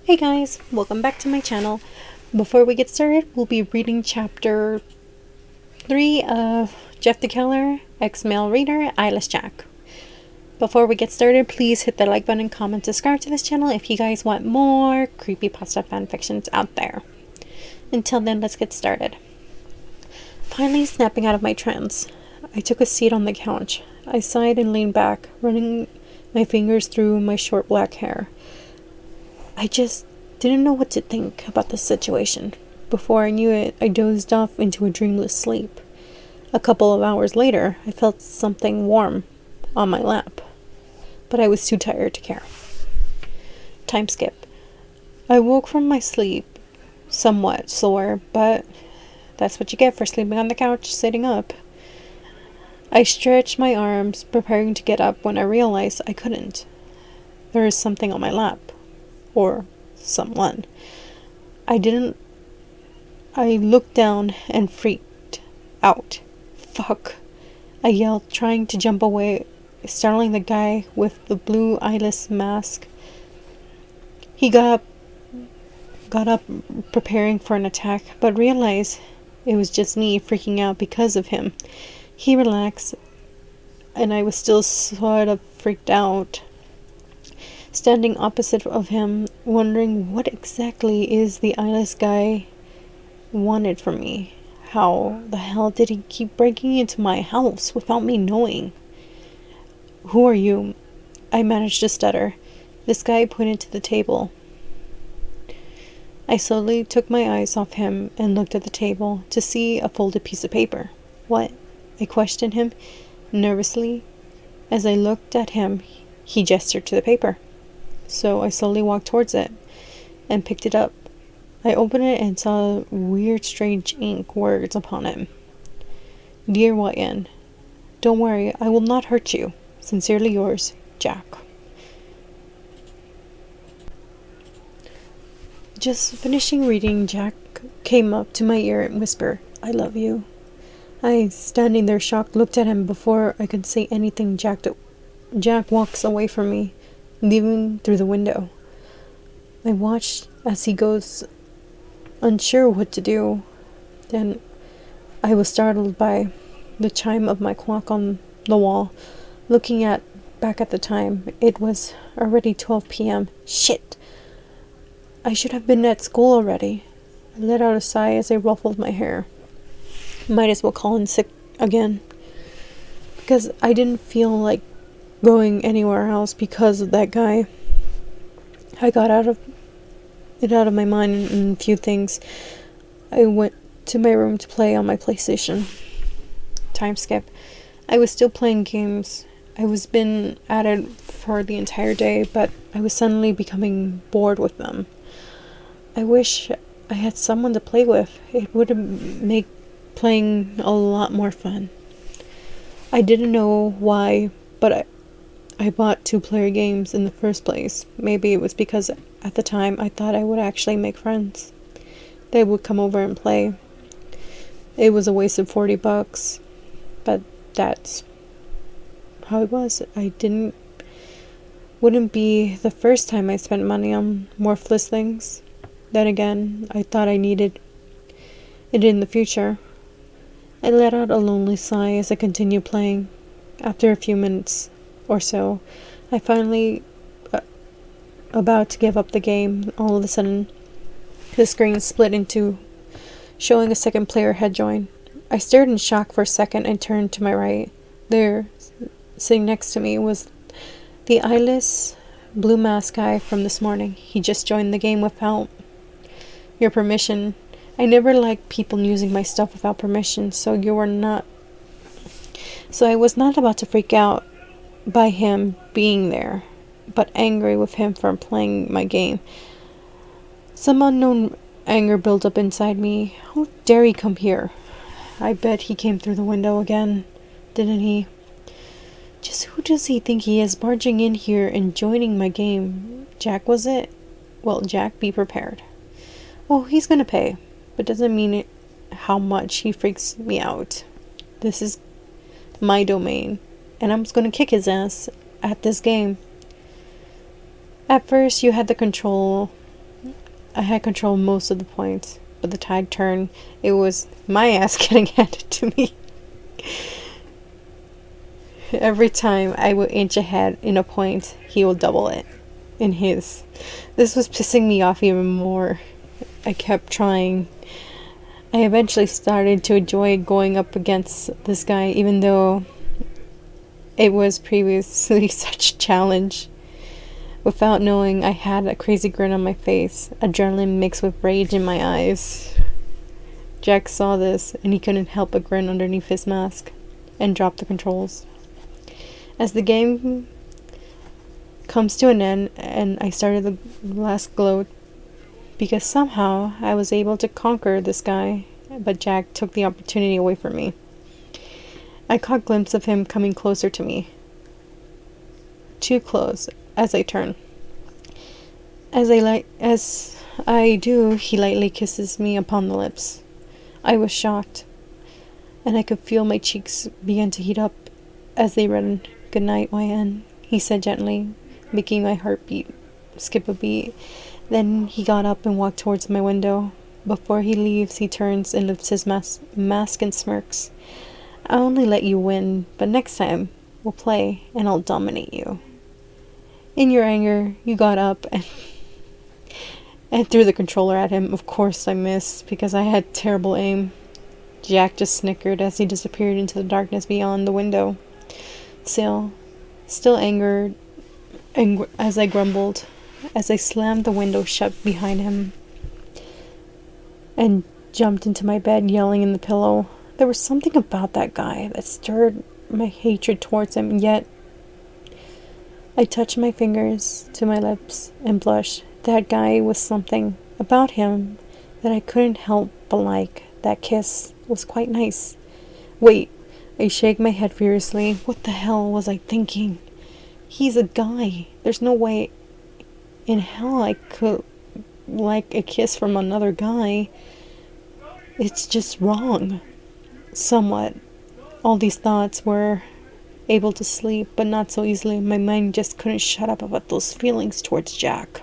Hey guys, welcome back to my channel. Before we get started, we'll be reading chapter 3 of Jeff the Killer, X-Male ReaderXEyeless Jack. Before we get started, please hit the like button, comment, subscribe to this channel if you guys want more creepypasta fanfictions out there. Until then, let's get started. Finally snapping out of my trance, I took a seat on the couch. I sighed and leaned back, running my fingers through my short black hair. I just didn't know what to think about the situation. Before I knew it, I dozed off into a dreamless sleep. A couple of hours later, I felt something warm on my lap, but I was too tired to care. Time skip. I woke from my sleep, somewhat sore, but that's what you get for sleeping on the couch, sitting up. I stretched my arms, preparing to get up when I realized I couldn't. There was something on my lap. Or someone. I looked down and freaked out. Fuck. I yelled, trying to jump away, startling the guy with the blue eyeless mask. He got up preparing for an attack, but realized it was just me freaking out because of him. He relaxed, and I was still sort of freaked out. Standing opposite of him, wondering what exactly is the eyeless guy wanted from me. How the hell did he keep breaking into my house without me knowing? Who are you? I managed to stutter. This guy pointed to the table. I slowly took my eyes off him and looked at the table to see a folded piece of paper. What? I questioned him nervously. As I looked at him, he gestured to the paper. So I slowly walked towards it and picked it up. I opened it and saw weird, strange ink words upon it. Dear YN, don't worry, I will not hurt you. Sincerely yours, Jack. Just finishing reading, Jack came up to my ear and whispered, I love you. I, standing there shocked, looked at him. Before I could say anything, Jack walks away from me, leaving through the window. I watched as he goes, unsure what to do. Then I was startled by the chime of my clock on the wall. Looking back at the time, it was already 12 p.m. Shit! I should have been at school already. I let out a sigh as I ruffled my hair. Might as well call in sick again, because I didn't feel like going anywhere else because of that guy. I got out of my mind and a few things. I went to my room to play on my PlayStation. Time skip. I was still playing games. I was been at it for the entire day, but I was suddenly becoming bored with them. I wish I had someone to play with. It would make playing a lot more fun. I didn't know why, but I bought 2-player games in the first place. Maybe it was because at the time I thought I would actually make friends. They would come over and play. It was a waste of $40, but that's how it was. Wouldn't be the first time I spent money on worthless things. Then again, I thought I needed it in the future. I let out a lonely sigh as I continued playing. After a few minutes or so, I finally about to give up the game. All of a sudden, the screen split into, showing a second player had joined. I stared in shock for a second and turned to my right. There, sitting next to me, was the eyeless blue mask guy from this morning. He just joined the game without your permission. I never liked people using my stuff without permission, so I was not about to freak out by him being there, but angry with him for playing my game. Some unknown anger built up inside me. How dare he come here? I bet he came through the window again, didn't he? Just who does he think he is, barging in here and joining my game? Jack, was it? Well, Jack, be prepared. Oh, he's gonna pay, but doesn't mean how much he freaks me out. This is my domain, and I'm just gonna kick his ass at this game. At first, you had the control I had control most of the points, but the tide turned. It was my ass getting handed to me. Every time I would inch ahead in a point, he would double it in his. This was pissing me off even more. I kept trying. I eventually started to enjoy going up against this guy, even though it was previously such a challenge. Without knowing, I had a crazy grin on my face, adrenaline mixed with rage in my eyes. Jack saw this, and he couldn't help but grin underneath his mask, and dropped the controls. As the game comes to an end, and I started the last gloat, because somehow I was able to conquer this guy, but Jack took the opportunity away from me. I caught a glimpse of him coming closer to me. Too close, as I turn. As I do, he lightly kisses me upon the lips. I was shocked, and I could feel my cheeks begin to heat up as they read "Good night, YN," he said gently, making my heartbeat skip a beat. Then he got up and walked towards my window. Before he leaves, he turns and lifts his mask and smirks. "I'll only let you win, but next time we'll play and I'll dominate you." In your anger, you got up and threw the controller at him. Of course I missed, because I had terrible aim. Jack just snickered as he disappeared into the darkness beyond the window. Still angered, as I grumbled, as I slammed the window shut behind him and jumped into my bed, yelling in the pillow. There was something about that guy that stirred my hatred towards him, yet I touched my fingers to my lips and blushed. That guy was something about him that I couldn't help but like. That kiss was quite nice. Wait, I shake my head furiously. What the hell was I thinking? He's a guy. There's no way in hell I could like a kiss from another guy. It's just wrong. Somewhat. All these thoughts were able to sleep, but not so easily. My mind just couldn't shut up about those feelings towards Jack.